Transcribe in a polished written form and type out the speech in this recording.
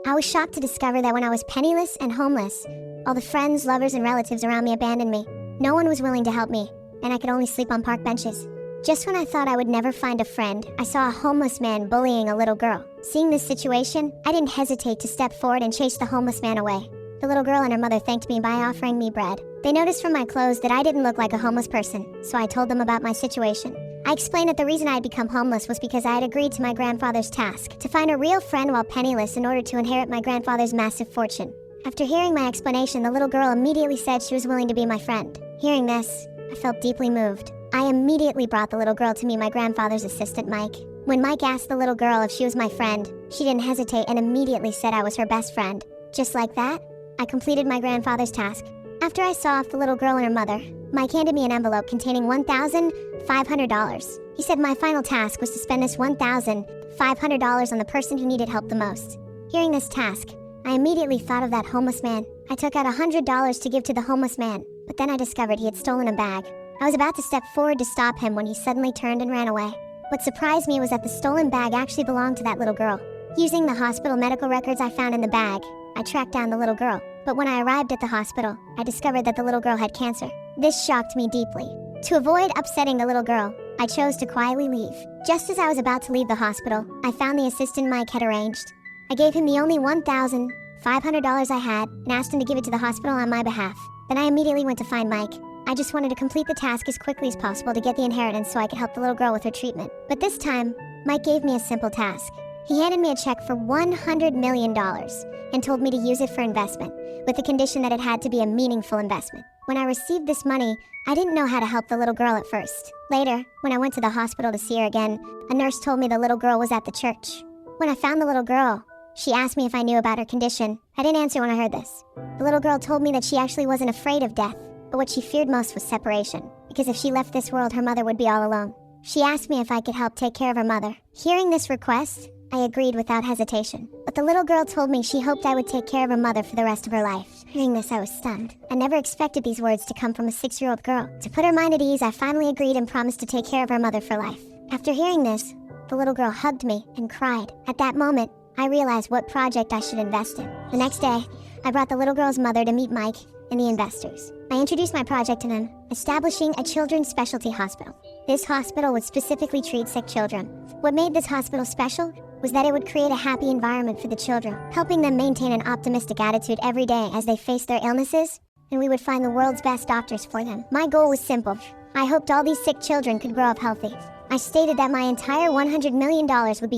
I was shocked to discover that when I was penniless and homeless, all the friends, lovers, and relatives around me abandoned me. No one was willing to help me, and I could only sleep on park benches. Just when I thought I would never find a friend, I saw a homeless man bullying a little girl. Seeing this situation, I didn't hesitate to step forward and chase the homeless man away. The little girl and her mother thanked me by offering me bread. They noticed from my clothes that I didn't look like a homeless person, so I told them about my situation. I explained that the reason I had become homeless was because I had agreed to my grandfather's task to find a real friend while penniless in order to inherit my grandfather's massive fortune. After hearing my explanation, the little girl immediately said she was willing to be my friend. Hearing this, I felt deeply moved. I immediately brought the little girl to meet my grandfather's assistant, Mike. When Mike asked the little girl if she was my friend, she didn't hesitate and immediately said I was her best friend. Just like that, I completed my grandfather's task. After I saw off the little girl and her mother, Mike handed me an envelope containing $1,500. He said my final task was to spend this $1,500 on the person who needed help the most. Hearing this task, I immediately thought of that homeless man. I took out $100 to give to the homeless man, but then I discovered he had stolen a bag. I was about to step forward to stop him when he suddenly turned and ran away. What surprised me was that the stolen bag actually belonged to that little girl. Using the hospital medical records I found in the bag, I tracked down the little girl. But when I arrived at the hospital, I discovered that the little girl had cancer. This shocked me deeply. To avoid upsetting the little girl, I chose to quietly leave. Just as I was about to leave the hospital, I found the assistant Mike had arranged. I gave him the only $1,500 I had and asked him to give it to the hospital on my behalf. Then I immediately went to find Mike. I just wanted to complete the task as quickly as possible to get the inheritance so I could help the little girl with her treatment. But this time, Mike gave me a simple task. He handed me a check for $100 million and told me to use it for investment, with the condition that it had to be a meaningful investment. When I received this money, I didn't know how to help the little girl at first. Later, when I went to the hospital to see her again, a nurse told me the little girl was at the church. When I found the little girl, she asked me if I knew about her condition. I didn't answer when I heard this. The little girl told me that she actually wasn't afraid of death, but what she feared most was separation, because if she left this world, her mother would be all alone. She asked me if I could help take care of her mother. Hearing this request, I agreed without hesitation. But the little girl told me she hoped I would take care of her mother for the rest of her life. Hearing this, I was stunned. I never expected these words to come from a 6-year-old girl. To put her mind at ease, I finally agreed and promised to take care of her mother for life. After hearing this, the little girl hugged me and cried. At that moment, I realized what project I should invest in. The next day, I brought the little girl's mother to meet Mike and the investors. I introduced my project to them, establishing a children's specialty hospital. This hospital would specifically treat sick children. What made this hospital special was that it would create a happy environment for the children, helping them maintain an optimistic attitude every day as they face their illnesses, and we would find the world's best doctors for them. My goal was simple. I hoped all these sick children could grow up healthy. I stated that my entire $100 million would be